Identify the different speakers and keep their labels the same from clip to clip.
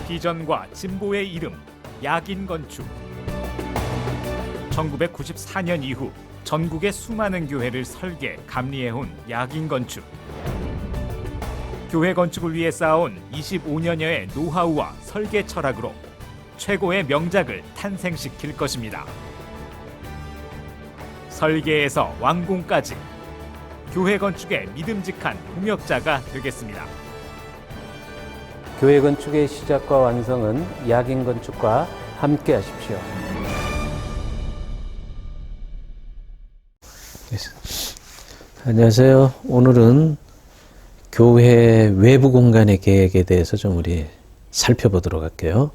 Speaker 1: 비전과 진보의 이름, 야긴 건축. 1994년 이후 전국의 수많은 교회를 설계, 감리해온 야긴 건축. 교회 건축을 위해 쌓아온 25년여의 노하우와 설계 철학으로 최고의 명작을 탄생시킬 것입니다. 설계에서 완공까지 교회 건축의 믿음직한 동역자가 되겠습니다.
Speaker 2: 교회 건축의 시작과 완성은 야긴 건축과 함께 하십시오. 안녕하세요. 오늘은 교회 외부 공간의 계획에 대해서 좀 우리 살펴보도록 할게요.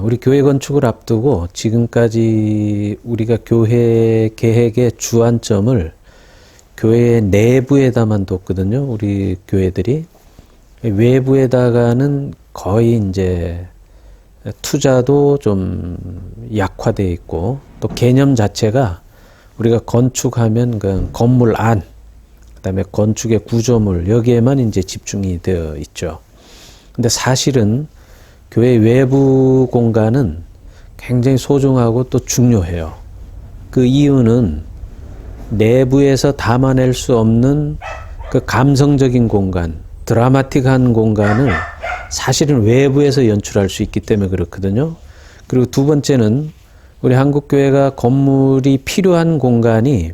Speaker 2: 우리 교회 건축을 앞두고 지금까지 우리가 교회 계획의 주안점을 교회 내부에다만 뒀거든요. 우리 교회들이. 외부에다가는 거의 이제 투자도 좀 약화되어 있고, 또 개념 자체가 우리가 건축하면 그 건물 안, 그다음에 건축의 구조물, 여기에만 이제 집중이 되어 있죠. 근데 사실은 교회 외부 공간은 굉장히 소중하고 또 중요해요. 그 이유는 내부에서 담아낼 수 없는 그 감성적인 공간, 드라마틱한 공간을 사실은 외부에서 연출할 수 있기 때문에 그렇거든요. 그리고 두 번째는 우리 한국교회가 건물이 필요한 공간이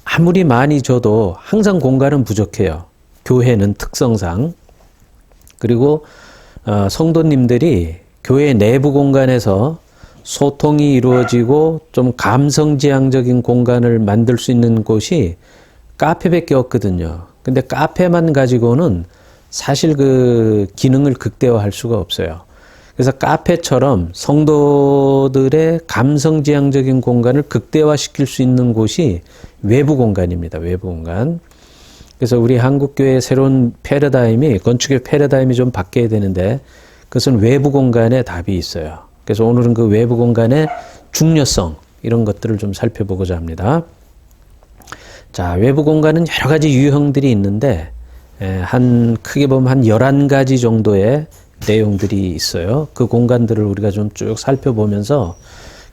Speaker 2: 아무리 많이 줘도 항상 공간은 부족해요. 교회는 특성상. 그리고 성도님들이 교회 내부 공간에서 소통이 이루어지고 좀 감성지향적인 공간을 만들 수 있는 곳이 카페밖에 없거든요. 근데 카페만 가지고는 사실 그 기능을 극대화할 수가 없어요. 그래서 카페처럼 성도들의 감성지향적인 공간을 극대화시킬 수 있는 곳이 외부 공간입니다. 외부 공간. 그래서 우리 한국교회의 새로운 패러다임이, 건축의 패러다임이 좀 바뀌어야 되는데 그것은 외부 공간에 답이 있어요. 그래서 오늘은 그 외부 공간의 중요성, 이런 것들을 좀 살펴보고자 합니다. 자, 외부 공간은 여러 가지 유형들이 있는데 크게 보면 한 11가지 정도의 내용들이 있어요. 그 공간들을 우리가 좀 쭉 살펴보면서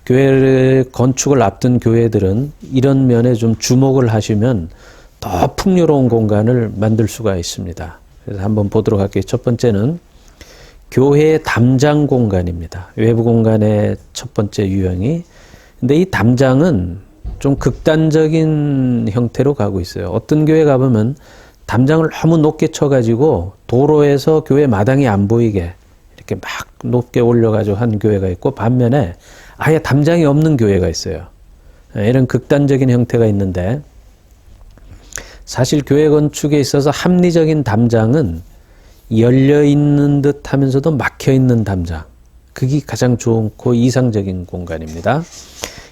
Speaker 2: 교회 건축을 앞둔 교회들은 이런 면에 좀 주목을 하시면 더 풍요로운 공간을 만들 수가 있습니다. 그래서 한번 보도록 할게요. 첫 번째는 교회의 담장 공간입니다. 외부 공간의 첫 번째 유형이. 근데 이 담장은 좀 극단적인 형태로 가고 있어요. 어떤 교회 가보면 담장을 너무 높게 쳐가지고 도로에서 교회 마당이 안 보이게 이렇게 막 높게 올려가지고 한 교회가 있고, 반면에 아예 담장이 없는 교회가 있어요. 이런 극단적인 형태가 있는데, 사실 교회 건축에 있어서 합리적인 담장은 열려있는 듯 하면서도 막혀있는 담장, 그게 가장 좋고 이상적인 공간입니다.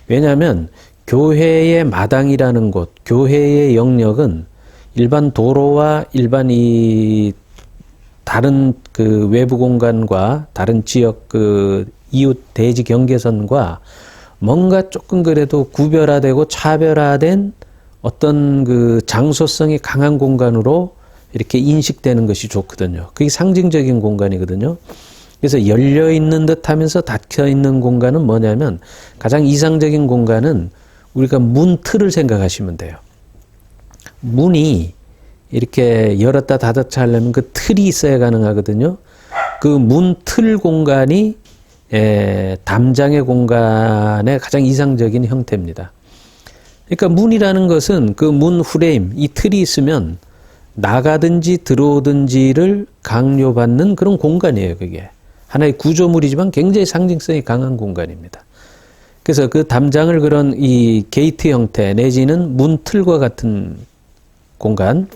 Speaker 2: 왜냐하면 교회의 마당이라는 곳, 교회의 영역은 일반 도로와 일반 다른 그 외부 공간과 다른 지역 그 이웃 대지 경계선과 뭔가 조금 그래도 구별화되고 차별화된 어떤 그 장소성이 강한 공간으로 이렇게 인식되는 것이 좋거든요. 그게 상징적인 공간이거든요. 그래서 열려있는 듯 하면서 닫혀있는 공간은 뭐냐면, 가장 이상적인 공간은 우리가 문 틀을 생각하시면 돼요. 문이 이렇게 열었다 닫았다 하려면 그 틀이 있어야 가능하거든요. 그 문 틀 공간이 담장의 공간의 가장 이상적인 형태입니다. 그러니까 문이라는 것은 그 문 프레임, 이 틀이 있으면 나가든지 들어오든지를 강요받는 그런 공간이에요. 그게 하나의 구조물이지만 굉장히 상징성이 강한 공간입니다. 그래서 그 담장을 그런 이 게이트 형태 내지는 문틀과 같은 공간,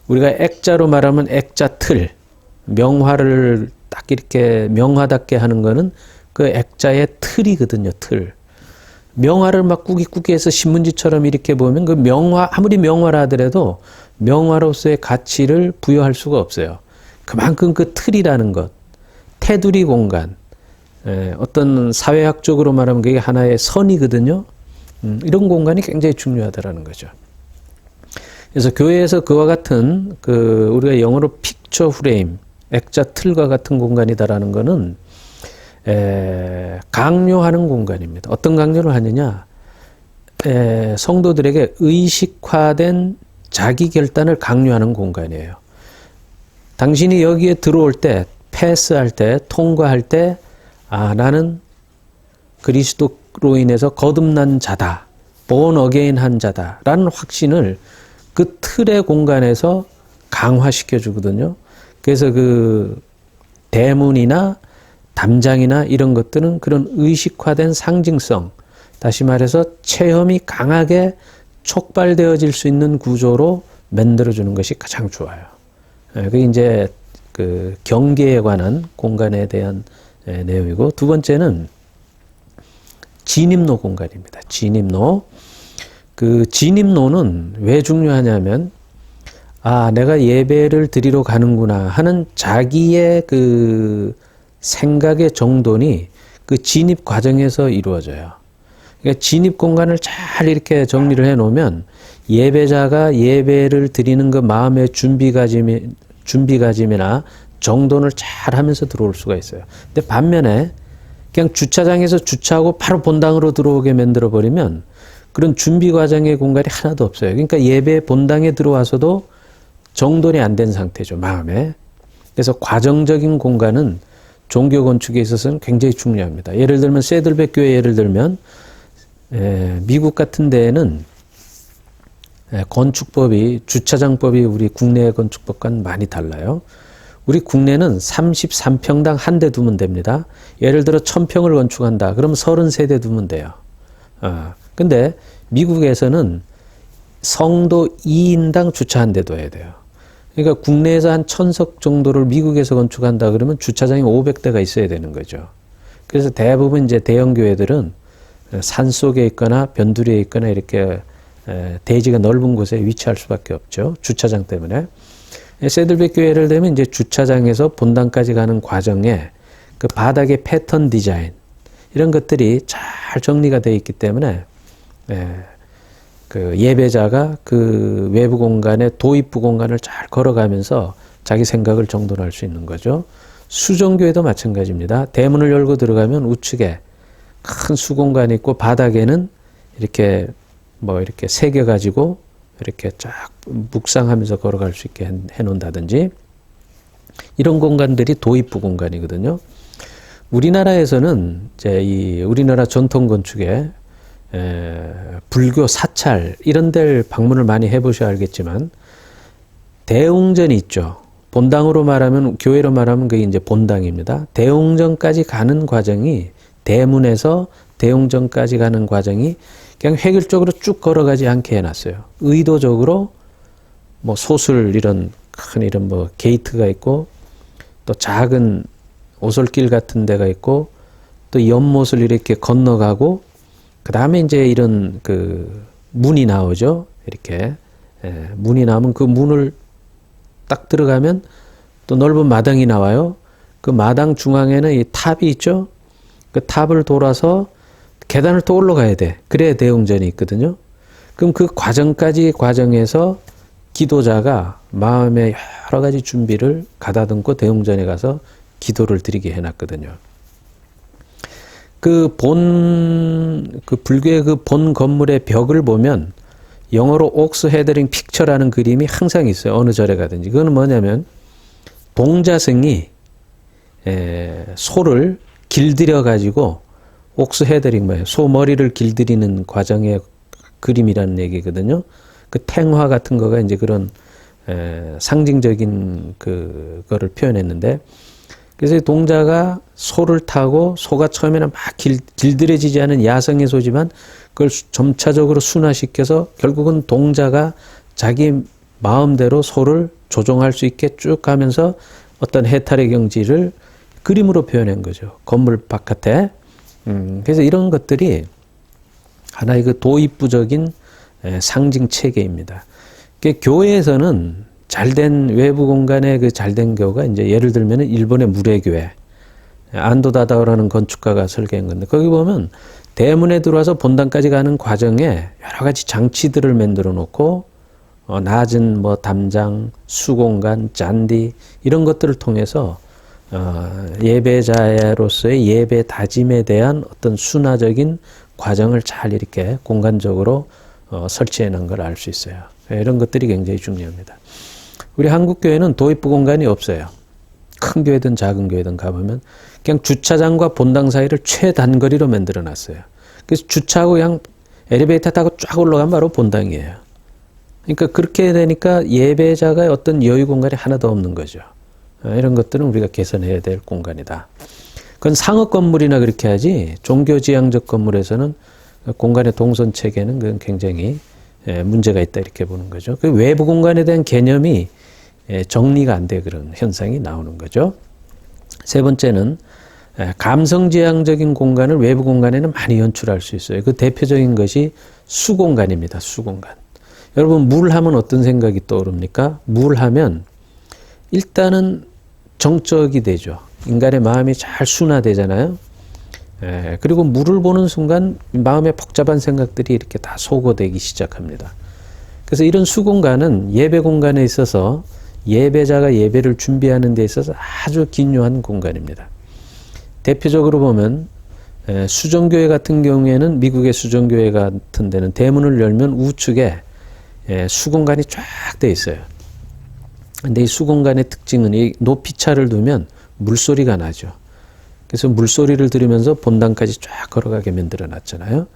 Speaker 2: 우리가 액자로 말하면 액자 틀, 명화를 딱 이렇게 명화답게 하는 거는 그 액자의 틀이거든요. 틀. 명화를 막 꾸깃꾸깃 해서 신문지처럼 이렇게 보면 그 명화, 아무리 명화라 하더라도 명화로서의 가치를 부여할 수가 없어요. 그만큼 그 틀이라는 것, 테두리 공간, 어떤 사회학적으로 말하면 그게 하나의 선이거든요. 이런 공간이 굉장히 중요하다라는 거죠. 그래서 교회에서 그와 같은 우리가 영어로 픽처 프레임, 액자 틀과 같은 공간이다라는 것은 강요하는 공간입니다. 어떤 강요를 하느냐? 성도들에게 의식화된 자기 결단을 강요하는 공간이에요. 당신이 여기에 들어올 때, 패스할 때, 통과할 때, 나는 그리스도로 인해서 거듭난 자다, born again 한 자다라는 확신을 그 틀의 공간에서 강화시켜 주거든요. 그래서 그 대문이나 담장이나 이런 것들은 그런 의식화된 상징성, 다시 말해서 체험이 강하게 촉발되어질 수 있는 구조로 만들어주는 것이 가장 좋아요. 그게 이제 그 경계에 관한 공간에 대한 내용이고, 두 번째는 진입로 공간입니다. 진입로. 그 진입로는 왜 중요하냐면, 내가 예배를 드리러 가는구나 하는 자기의 그 생각의 정돈이 그 진입 과정에서 이루어져요. 그러니까 진입 공간을 잘 이렇게 정리를 해 놓으면 예배자가 예배를 드리는 그 마음의 준비가짐이나 정돈을 잘 하면서 들어올 수가 있어요. 근데 반면에 그냥 주차장에서 주차하고 바로 본당으로 들어오게 만들어 버리면 그런 준비 과정의 공간이 하나도 없어요. 그러니까 예배 본당에 들어와서도 정돈이 안 된 상태죠, 마음에. 그래서 과정적인 공간은 종교 건축에 있어서는 굉장히 중요합니다. 예를 들면 세들백 교회 예를 들면 미국 같은 데에는 건축법이, 주차장법이 우리 국내 건축법과는 많이 달라요. 우리 국내는 33평당 한 대 두면 됩니다. 예를 들어 1000평을 건축한다. 그럼 33대 두면 돼요. 근데 미국에서는 성도 2인당 주차 한 대 둬야 돼요. 그러니까 국내에서 한 1000석 정도를 미국에서 건축한다 그러면 주차장이 500대가 있어야 되는 거죠. 그래서 대부분 이제 대형 교회들은 산 속에 있거나 변두리에 있거나 이렇게 대지가 넓은 곳에 위치할 수밖에 없죠. 주차장 때문에. 세들백 교회 예를 들면 이제 주차장에서 본당까지 가는 과정에 그 바닥의 패턴 디자인 이런 것들이 잘 정리가 되어 있기 때문에 그 예배자가 그 외부 공간에 도입부 공간을 잘 걸어가면서 자기 생각을 정돈할 수 있는 거죠. 수정교회도 마찬가지입니다. 대문을 열고 들어가면 우측에 큰 수공간이 있고 바닥에는 이렇게 이렇게 새겨가지고 이렇게 쫙 묵상하면서 걸어갈 수 있게 해놓는다든지 이런 공간들이 도입부 공간이거든요. 우리나라에서는 이제 이 우리나라 전통 건축에 불교 사찰 이런 데를 방문을 많이 해보셔야 알겠지만 대웅전이 있죠. 본당으로 말하면 교회로 말하면 그게 이제 본당입니다. 대웅전까지 가는 과정이 대문에서 대웅전까지 가는 과정이 그냥 획일적으로 쭉 걸어가지 않게 해놨어요. 의도적으로 소술 이런 큰 이런 게이트가 있고 또 작은 오솔길 같은 데가 있고 또 연못을 이렇게 건너가고 그 다음에 이제 이런 그 문이 나오죠. 이렇게 문이 나오면 그 문을 딱 들어가면 또 넓은 마당이 나와요. 그 마당 중앙에는 이 탑이 있죠. 그 탑을 돌아서 계단을 또 올라가야 돼. 그래야 대웅전이 있거든요. 그럼 그 과정에서 기도자가 마음의 여러 가지 준비를 가다듬고 대웅전에 가서 기도를 드리게 해놨거든요. 그 불교의 그 본 건물의 벽을 보면 영어로 옥스 헤더링 픽처라는 그림이 항상 있어요. 어느 절에 가든지. 그거는 뭐냐면 봉자승이 소를 길들여 가지고 옥스 헤더링 뭐예요? 소 머리를 길들이는 과정의 그림이라는 얘기거든요. 그 탱화 같은 거가 이제 그런 상징적인 그거를 표현했는데 그래서 동자가 소를 타고 소가 처음에는 막 길들여지지 않은 야성의 소지만 그걸 점차적으로 순화시켜서 결국은 동자가 자기 마음대로 소를 조종할 수 있게 쭉 가면서 어떤 해탈의 경지를 그림으로 표현한 거죠. 건물 바깥에. 그래서 이런 것들이 하나의 그 도입부적인 상징 체계입니다. 교회에서는 잘된 외부 공간의 그 잘된 교가 이제 예를 들면 일본의 무례교회 안도 다다오라는 건축가가 설계한 건데 거기 보면 대문에 들어와서 본당까지 가는 과정에 여러 가지 장치들을 만들어 놓고 낮은 뭐 담장, 수공간, 잔디 이런 것들을 통해서 예배자로서의 예배 다짐에 대한 어떤 순화적인 과정을 잘 이렇게 공간적으로 설치해 놓은 걸 알 수 있어요. 이런 것들이 굉장히 중요합니다. 우리 한국교회는 도입부 공간이 없어요. 큰 교회든 작은 교회든 가보면 그냥 주차장과 본당 사이를 최단거리로 만들어 놨어요. 그래서 주차하고 그냥 엘리베이터 타고 쫙 올라가면 바로 본당이에요. 그러니까 그렇게 되니까 예배자가 어떤 여유 공간이 하나도 없는 거죠. 이런 것들은 우리가 개선해야 될 공간이다. 그건 상업 건물이나 그렇게 하지 종교지향적 건물에서는 공간의 동선 체계는 그건 굉장히 문제가 있다 이렇게 보는 거죠. 그 외부 공간에 대한 개념이 정리가 안 돼 그런 현상이 나오는 거죠. 세 번째는 감성지향적인 공간을 외부 공간에는 많이 연출할 수 있어요. 그 대표적인 것이 수공간입니다. 수공간. 여러분 물 하면 어떤 생각이 떠오릅니까? 물 하면 일단은 정적이 되죠. 인간의 마음이 잘 순화되잖아요. 그리고 물을 보는 순간 마음에 복잡한 생각들이 이렇게 다 소거되기 시작합니다. 그래서 이런 수공간은 예배 공간에 있어서 예배자가 예배를 준비하는 데 있어서 아주 기묘한 공간입니다. 대표적으로 보면 수정교회 같은 경우에는 미국의 수정교회 같은 데는 대문을 열면 우측에 수공간이 쫙 돼 있어요. 근데 이 수공간의 특징은 이 높이차를 두면 물소리가 나죠. 그래서 물소리를 들으면서 본당까지 쫙 걸어가게 만들어 놨잖아요.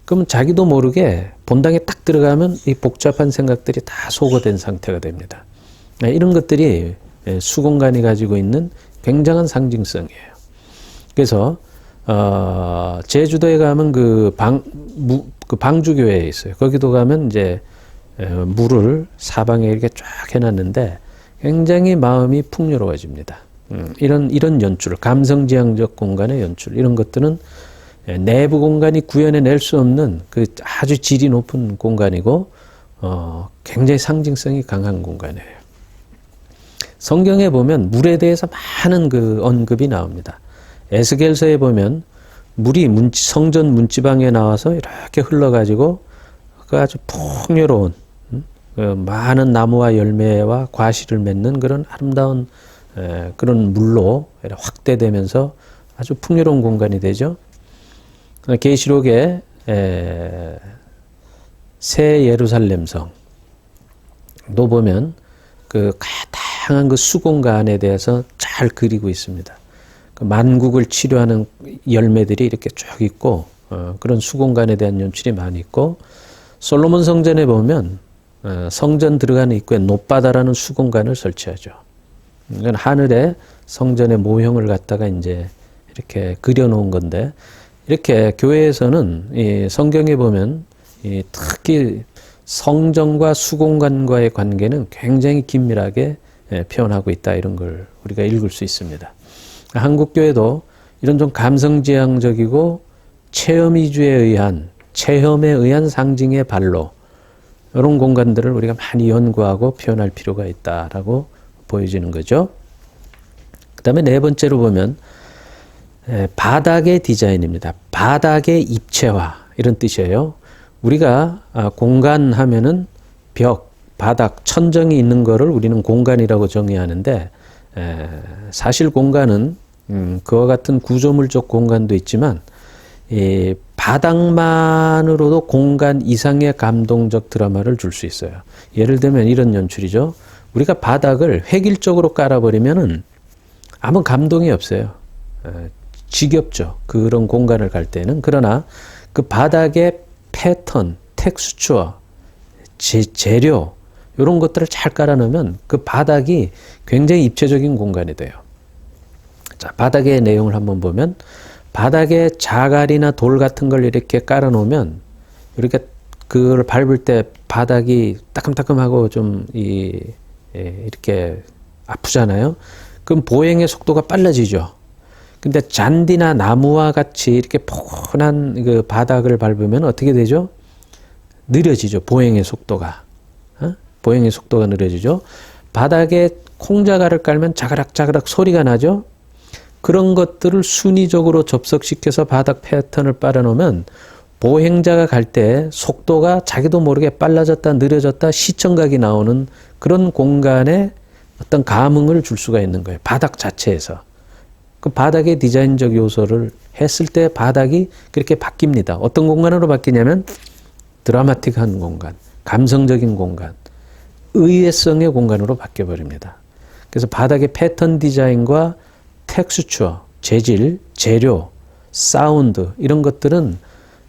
Speaker 2: 그러면 자기도 모르게 본당에 딱 들어가면 이 복잡한 생각들이 다 소거된 상태가 됩니다. 이런 것들이 수공간이 가지고 있는 굉장한 상징성이에요. 그래서 제주도에 가면 그 방주교회에 있어요. 거기도 가면 이제 물을 사방에 이렇게 쫙 해놨는데 굉장히 마음이 풍요로워집니다. 이런 연출, 감성지향적 공간의 연출, 이런 것들은 내부 공간이 구현해낼 수 없는 그 아주 질이 높은 공간이고 굉장히 상징성이 강한 공간이에요. 성경에 보면 물에 대해서 많은 그 언급이 나옵니다. 에스겔서에 보면 물이 성전 문지방에 나와서 이렇게 흘러가지고 그 아주 풍요로운 많은 나무와 열매와 과실을 맺는 그런 아름다운 그런 물로 확대되면서 아주 풍요로운 공간이 되죠. 계시록에 새 예루살렘 성도 보면 그 다양한 그 수공간에 대해서 잘 그리고 있습니다. 그 만국을 치료하는 열매들이 이렇게 쭉 있고 그런 수공간에 대한 연출이 많이 있고 솔로몬 성전에 보면 성전 들어가는 입구에 높바다라는 수공간을 설치하죠. 이건 하늘에 성전의 모형을 갖다가 이제 이렇게 그려놓은 건데 이렇게 교회에서는 이 성경에 보면 이 특히 성전과 수공간과의 관계는 굉장히 긴밀하게 표현하고 있다 이런 걸 우리가 읽을 수 있습니다. 한국 교회도 이런 좀 감성지향적이고 체험 위주에 의한 체험에 의한 상징의 발로 이런 공간들을 우리가 많이 연구하고 표현할 필요가 있다라고 보여지는 거죠. 그 다음에 네 번째로 보면 바닥의 디자인입니다. 바닥의 입체화 이런 뜻이에요. 우리가 공간 하면은 벽, 바닥, 천정이 있는 거를 우리는 공간이라고 정의하는데 사실 공간은 그와 같은 구조물적 공간도 있지만 이 바닥만으로도 공간 이상의 감동적 드라마를 줄 수 있어요. 예를 들면 이런 연출이죠. 우리가 바닥을 획일적으로 깔아버리면은 아무 감동이 없어요. 지겹죠. 그런 공간을 갈 때는. 그러나 그 바닥의 패턴, 텍스처, 재료 이런 것들을 잘 깔아놓으면 그 바닥이 굉장히 입체적인 공간이 돼요. 자, 바닥의 내용을 한번 보면 바닥에 자갈이나 돌 같은 걸 이렇게 깔아놓으면 이렇게 그걸 밟을 때 바닥이 따끔따끔하고 좀 이렇게 아프잖아요. 그럼 보행의 속도가 빨라지죠. 근데 잔디나 나무와 같이 이렇게 포근한 그 바닥을 밟으면 어떻게 되죠? 느려지죠. 보행의 속도가. 보행의 속도가 느려지죠. 바닥에 콩자갈을 깔면 자그락자그락 소리가 나죠. 그런 것들을 순위적으로 접속시켜서 바닥 패턴을 빨아놓으면 보행자가 갈 때 속도가 자기도 모르게 빨라졌다 느려졌다 시청각이 나오는 그런 공간에 어떤 감흥을 줄 수가 있는 거예요. 바닥 자체에서. 그 바닥의 디자인적 요소를 했을 때 바닥이 그렇게 바뀝니다. 어떤 공간으로 바뀌냐면 드라마틱한 공간, 감성적인 공간, 의외성의 공간으로 바뀌어버립니다. 그래서 바닥의 패턴 디자인과 텍스처, 재질, 재료, 사운드 이런 것들은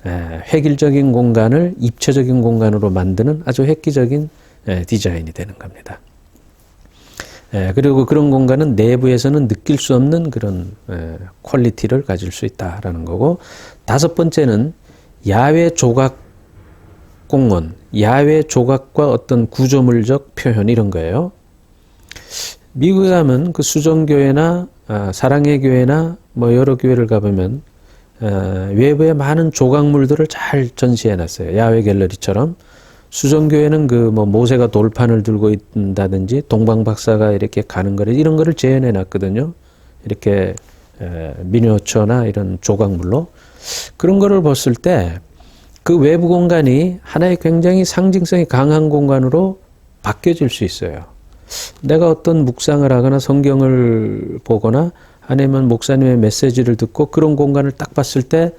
Speaker 2: 획일적인 공간을 입체적인 공간으로 만드는 아주 획기적인 디자인이 되는 겁니다. 그리고 그런 공간은 내부에서는 느낄 수 없는 그런 퀄리티를 가질 수 있다라는 거고, 다섯 번째는 야외 조각 공원, 야외 조각과 어떤 구조물적 표현 이런 거예요. 미국에 가면 그 수정교회나 사랑의 교회나 뭐 여러 교회를 가보면 외부에 많은 조각물들을 잘 전시해 놨어요. 야외 갤러리처럼. 수정교회는 그 뭐 모세가 돌판을 들고 있다든지 동방박사가 이렇게 가는 거를 이런 거를 재현해 놨거든요. 이렇게 미니어처나 이런 조각물로. 그런 거를 봤을 때 그 외부 공간이 하나의 굉장히 상징성이 강한 공간으로 바뀌어질 수 있어요. 내가 어떤 묵상을 하거나 성경을 보거나 아니면 목사님의 메시지를 듣고 그런 공간을 딱 봤을 때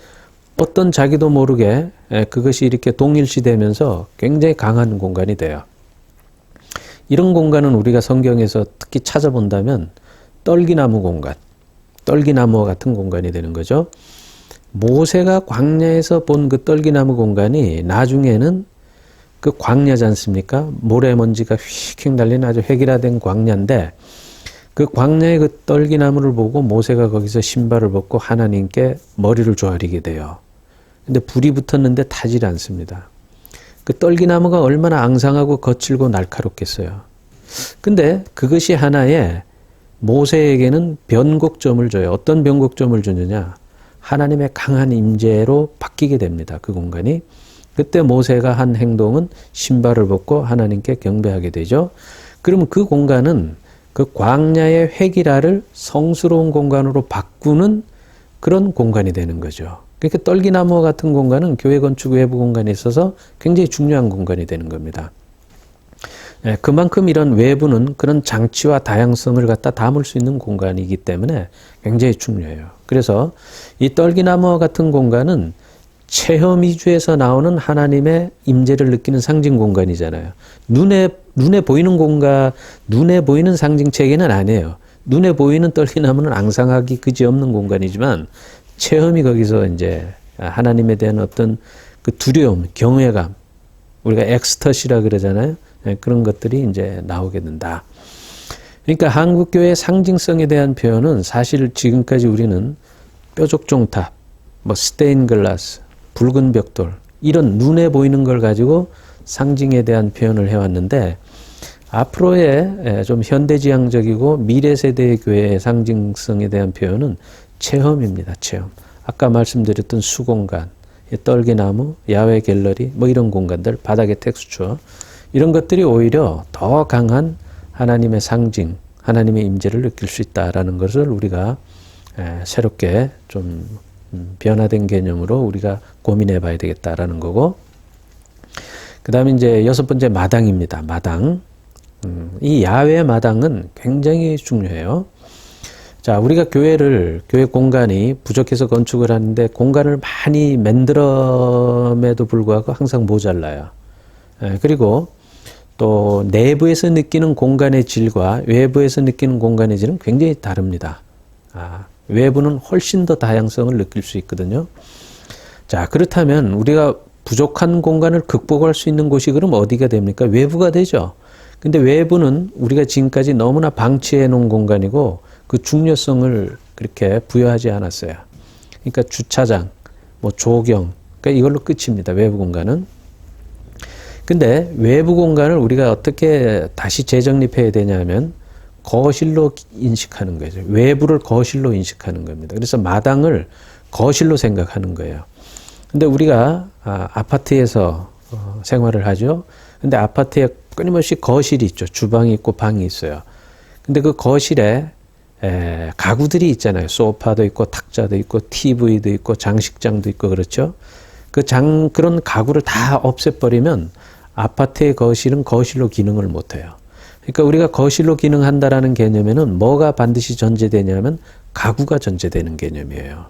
Speaker 2: 어떤 자기도 모르게 그것이 이렇게 동일시되면서 굉장히 강한 공간이 돼요. 이런 공간은 우리가 성경에서 특히 찾아본다면 떨기나무 공간, 떨기나무와 같은 공간이 되는 거죠. 모세가 광야에서 본 그 떨기나무 공간이 나중에는 그 광야지 않습니까? 모래먼지가 휙휙 날리는 아주 획일화된 광야인데 그 광야의 그 떨기나무를 보고 모세가 거기서 신발을 벗고 하나님께 머리를 조아리게 돼요. 근데 불이 붙었는데 타질 않습니다. 그 떨기나무가 얼마나 앙상하고 거칠고 날카롭겠어요. 근데 그것이 하나의 모세에게는 변곡점을 줘요. 어떤 변곡점을 주느냐? 하나님의 강한 임재로 바뀌게 됩니다. 그 공간이. 그때 모세가 한 행동은 신발을 벗고 하나님께 경배하게 되죠. 그러면 그 공간은 그 광야의 획일화를 성스러운 공간으로 바꾸는 그런 공간이 되는 거죠. 그러니까 떨기나무와 같은 공간은 교회 건축 외부 공간에 있어서 굉장히 중요한 공간이 되는 겁니다. 그만큼 이런 외부는 그런 장치와 다양성을 갖다 담을 수 있는 공간이기 때문에 굉장히 중요해요. 그래서 이 떨기나무와 같은 공간은 체험 위주에서 나오는 하나님의 임재를 느끼는 상징 공간이잖아요. 눈에 보이는 공간, 눈에 보이는 상징 체계는 아니에요. 눈에 보이는 떨기나무는 앙상하기 그지없는 공간이지만 체험이 거기서 이제 하나님에 대한 어떤 그 두려움, 경외감, 우리가 엑스터시라 그러잖아요. 그런 것들이 이제 나오게 된다. 그러니까 한국교회의 상징성에 대한 표현은 사실 지금까지 우리는 뾰족종탑, 뭐 스테인글라스, 붉은 벽돌 이런 눈에 보이는 걸 가지고 상징에 대한 표현을 해왔는데 앞으로의 좀 현대지향적이고 미래세대의 교회의 상징성에 대한 표현은 체험입니다. 체험. 아까 말씀드렸던 수공간, 떨기나무, 야외 갤러리 뭐 이런 공간들, 바닥의 텍스처 이런 것들이 오히려 더 강한 하나님의 상징, 하나님의 임재를 느낄 수 있다라는 것을 우리가 새롭게 좀 변화된 개념으로 우리가 고민해 봐야 되겠다라는 거고, 그 다음에 이제 여섯 번째 마당입니다. 마당. 이 야외 마당은 굉장히 중요해요. 자, 우리가 교회 공간이 부족해서 건축을 하는데 공간을 많이 만들어럼에도 불구하고 항상 모자라요. 그리고 또 내부에서 느끼는 공간의 질과 외부에서 느끼는 공간의 질은 굉장히 다릅니다. 외부는 훨씬 더 다양성을 느낄 수 있거든요. 자, 그렇다면 우리가 부족한 공간을 극복할 수 있는 곳이 그럼 어디가 됩니까? 외부가 되죠. 근데 외부는 우리가 지금까지 너무나 방치해 놓은 공간이고 그 중요성을 그렇게 부여하지 않았어요. 그러니까 주차장, 뭐 조경, 그러니까 이걸로 끝입니다. 외부 공간은. 근데 외부 공간을 우리가 어떻게 다시 재정립해야 되냐면 거실로 인식하는 거죠. 외부를 거실로 인식하는 겁니다. 그래서 마당을 거실로 생각하는 거예요. 근데 우리가 아파트에서 생활을 하죠. 근데 아파트에 끊임없이 거실이 있죠. 주방이 있고 방이 있어요. 근데 그 거실에 가구들이 있잖아요. 소파도 있고 탁자도 있고 TV도 있고 장식장도 있고 그렇죠. 그런 가구를 다 없애버리면 아파트의 거실은 거실로 기능을 못해요. 그러니까 우리가 거실로 기능한다라는 개념에는 뭐가 반드시 전제되냐면 가구가 전제되는 개념이에요.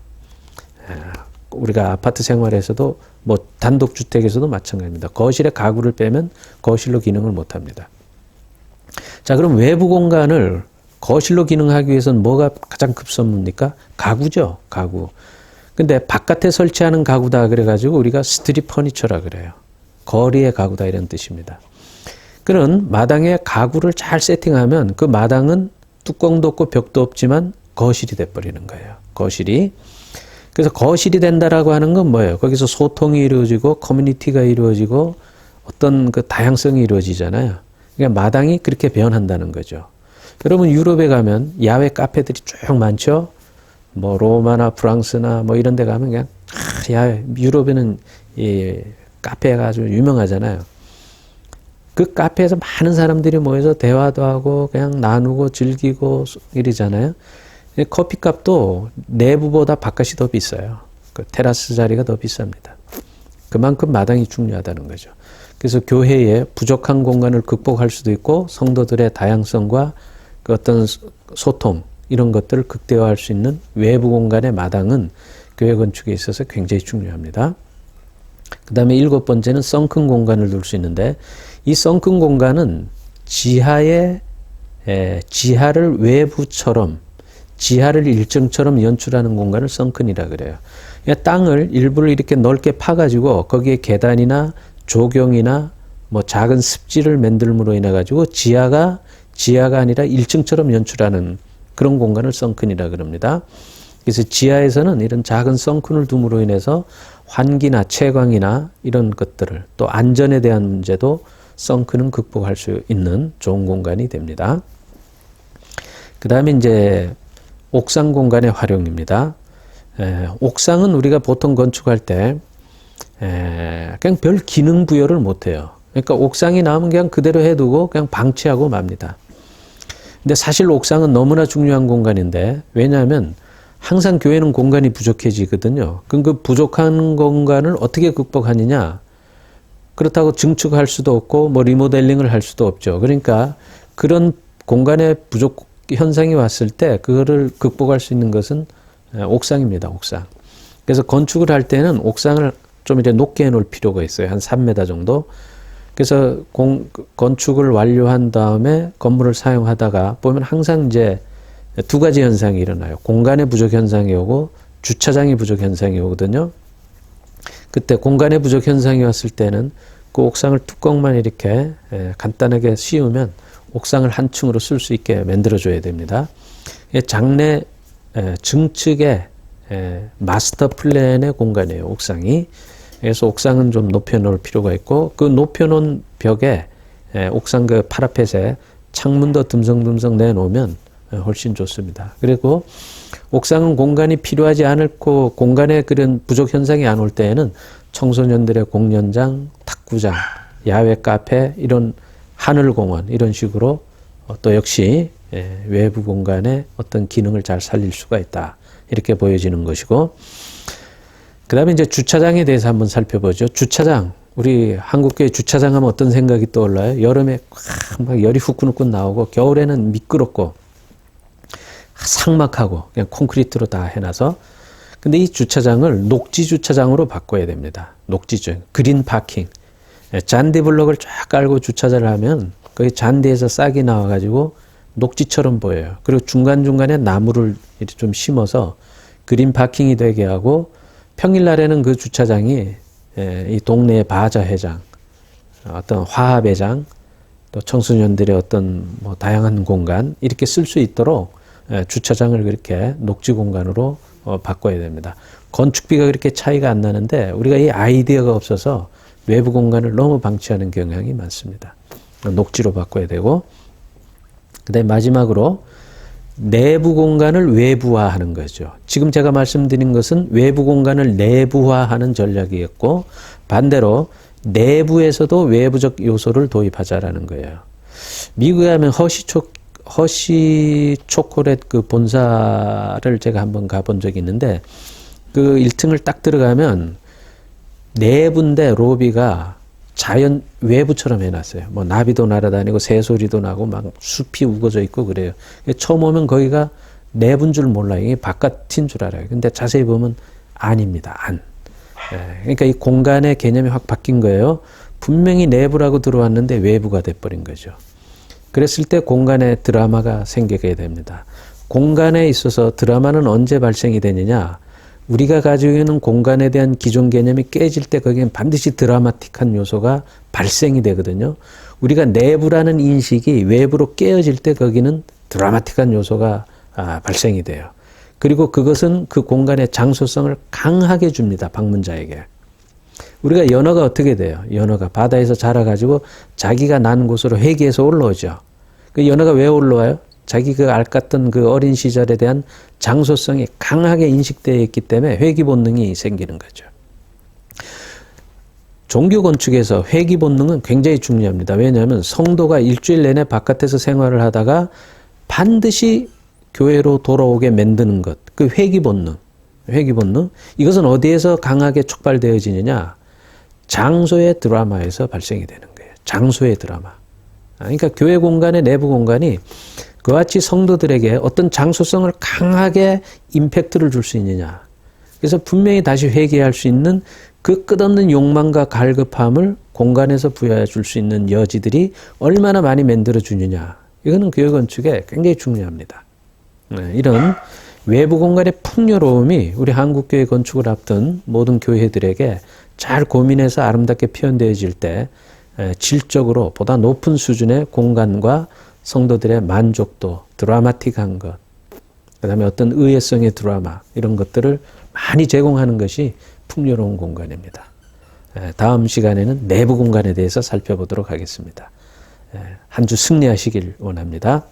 Speaker 2: 우리가 아파트 생활에서도 뭐 단독주택에서도 마찬가지입니다. 거실에 가구를 빼면 거실로 기능을 못합니다. 자, 그럼 외부 공간을 거실로 기능하기 위해서는 뭐가 가장 급선무입니까? 가구죠, 가구. 근데 바깥에 설치하는 가구다 그래가지고 우리가 스트릿 퍼니처라 그래요. 거리의 가구다 이런 뜻입니다. 그런 마당에 가구를 잘 세팅하면 그 마당은 뚜껑도 없고 벽도 없지만 거실이 돼버리는 거예요. 거실이. 그래서 거실이 된다라고 하는 건 뭐예요? 거기서 소통이 이루어지고 커뮤니티가 이루어지고 어떤 그 다양성이 이루어지잖아요. 그러니까 마당이 그렇게 변한다는 거죠. 여러분 유럽에 가면 야외 카페들이 쭉 많죠. 뭐 로마나 프랑스나 뭐 이런 데 가면 그냥 야외, 유럽에는 이 카페가 아주 유명하잖아요. 그 카페에서 많은 사람들이 모여서 대화도 하고 그냥 나누고 즐기고 이러잖아요. 커피값도 내부보다 바깥이 더 비싸요. 그 테라스 자리가 더 비쌉니다. 그만큼 마당이 중요하다는 거죠. 그래서 교회에 부족한 공간을 극복할 수도 있고 성도들의 다양성과 그 어떤 소통 이런 것들을 극대화할 수 있는 외부 공간의 마당은 교회 건축에 있어서 굉장히 중요합니다. 그 다음에 7번째는 썬큰 공간을 둘 수 있는데 이 썬큰 공간은 지하를 외부처럼 지하를 일정처럼 연출하는 공간을 썬큰이라 그래요. 그러니까 땅을 일부를 이렇게 넓게 파가지고 거기에 계단이나 조경이나 뭐 작은 습지를 만들므로 인해 가지고 지하가 아니라 1층처럼 연출하는 그런 공간을 썬큰이라 그럽니다. 그래서 지하에서는 이런 작은 썬큰을 둠으로 인해서 환기나 채광이나 이런 것들을 또 안전에 대한 문제도 썬큰은 극복할 수 있는 좋은 공간이 됩니다. 그 다음에 이제 옥상 공간의 활용입니다. 옥상은 우리가 보통 건축할 때 그냥 별 기능 부여를 못해요. 그러니까 옥상이 나오면 그냥 그대로 해두고 그냥 방치하고 맙니다. 근데 사실 옥상은 너무나 중요한 공간인데 왜냐하면 항상 교회는 공간이 부족해지거든요. 그럼 그 부족한 공간을 어떻게 극복하느냐? 그렇다고 증축할 수도 없고 뭐 리모델링을 할 수도 없죠. 그러니까 그런 공간의 부족 현상이 왔을 때 그거를 극복할 수 있는 것은 옥상입니다. 옥상. 그래서 건축을 할 때는 옥상을 좀 이렇게 높게 해놓을 필요가 있어요. 한 3m 정도. 그래서 건축을 완료한 다음에 건물을 사용하다가 보면 항상 이제 두 가지 현상이 일어나요. 공간의 부족 현상이 오고 주차장의 부족 현상이 오거든요. 그때 공간의 부족 현상이 왔을 때는 그 옥상을 뚜껑만 이렇게 간단하게 씌우면 옥상을 한 층으로 쓸 수 있게 만들어줘야 됩니다. 장내 증축의 마스터 플랜의 공간이에요. 옥상이. 그래서 옥상은 좀 높여놓을 필요가 있고 그 높여놓은 벽에 옥상 그 파라펫에 창문도 듬성듬성 내놓으면 훨씬 좋습니다. 그리고 옥상은 공간이 필요하지 않고 공간에 그런 부족 현상이 안 올 때에는 청소년들의 공연장, 탁구장, 야외 카페 이런 하늘공원 이런 식으로 또 역시 외부 공간의 어떤 기능을 잘 살릴 수가 있다. 이렇게 보여지는 것이고 그 다음에 이제 주차장에 대해서 한번 살펴보죠. 주차장. 우리 한국교회 주차장 하면 어떤 생각이 떠올라요? 여름에 막 열이 후끈후끈 나오고 겨울에는 미끄럽고 삭막하고 그냥 콘크리트로 다 해놔서 근데 이 주차장을 녹지 주차장으로 바꿔야 됩니다. 녹지 주차장. 그린 파킹. 잔디 블럭을 쫙 깔고 주차장을 하면 거기 잔디에서 싹이 나와가지고 녹지처럼 보여요. 그리고 중간중간에 나무를 이렇게 좀 심어서 그린 파킹이 되게 하고 평일날에는 그 주차장이 이 동네의 바자회장, 어떤 화합회장, 또 청소년들의 어떤 뭐 다양한 공간 이렇게 쓸 수 있도록 주차장을 그렇게 녹지 공간으로 바꿔야 됩니다. 건축비가 그렇게 차이가 안 나는데 우리가 이 아이디어가 없어서 외부 공간을 너무 방치하는 경향이 많습니다. 녹지로 바꿔야 되고 그 다음에 마지막으로 내부 공간을 외부화하는 거죠. 지금 제가 말씀드린 것은 외부 공간을 내부화하는 전략이었고 반대로 내부에서도 외부적 요소를 도입하자라는 거예요. 미국에 가면 허쉬 초콜릿 그 본사를 제가 한번 가본 적이 있는데 그 1층을 딱 들어가면 내부인데 로비가 자연 외부처럼 해놨어요. 뭐 나비도 날아다니고 새소리도 나고 막 숲이 우거져 있고 그래요. 처음 오면 거기가 내부인 줄 몰라요. 이게 바깥인 줄 알아요. 근데 자세히 보면 안입니다. 안. 그러니까 이 공간의 개념이 확 바뀐 거예요. 분명히 내부라고 들어왔는데 외부가 돼버린 거죠. 그랬을 때 공간에 드라마가 생기게 됩니다. 공간에 있어서 드라마는 언제 발생이 되느냐? 우리가 가지고 있는 공간에 대한 기존 개념이 깨질 때 거기엔 반드시 드라마틱한 요소가 발생이 되거든요. 우리가 내부라는 인식이 외부로 깨어질 때 거기는 드라마틱한 요소가 발생이 돼요. 그리고 그것은 그 공간의 장소성을 강하게 줍니다. 방문자에게. 우리가 연어가 어떻게 돼요? 연어가 바다에서 자라가지고 자기가 난 곳으로 회귀해서 올라오죠. 그 연어가 왜 올라와요? 자기 그 알 같은 그 어린 시절에 대한 장소성이 강하게 인식되어 있기 때문에 회귀 본능이 생기는 거죠. 종교 건축에서 회귀 본능은 굉장히 중요합니다. 왜냐하면 성도가 일주일 내내 바깥에서 생활을 하다가 반드시 교회로 돌아오게 만드는 것, 그 회귀 본능, 이것은 어디에서 강하게 촉발되어지느냐? 장소의 드라마에서 발생이 되는 거예요. 장소의 드라마. 그러니까 교회 공간의 내부 공간이 그와 같이 성도들에게 어떤 장소성을 강하게 임팩트를 줄 수 있느냐. 그래서 분명히 다시 회개할 수 있는 그 끝없는 욕망과 갈급함을 공간에서 부여해 줄 수 있는 여지들이 얼마나 많이 만들어 주느냐. 이거는 교회 건축에 굉장히 중요합니다. 이런 외부 공간의 풍요로움이 우리 한국교회 건축을 앞둔 모든 교회들에게 잘 고민해서 아름답게 표현되어질 때 질적으로 보다 높은 수준의 공간과 성도들의 만족도, 드라마틱한 것, 그 다음에 어떤 의외성의 드라마, 이런 것들을 많이 제공하는 것이 풍요로운 공간입니다. 다음 시간에는 내부 공간에 대해서 살펴보도록 하겠습니다. 한 주 승리하시길 원합니다.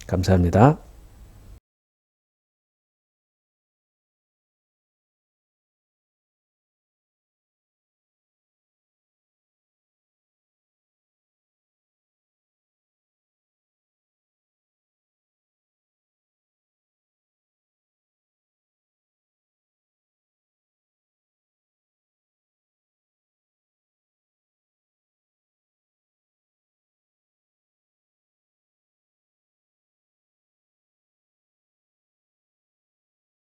Speaker 2: 감사합니다.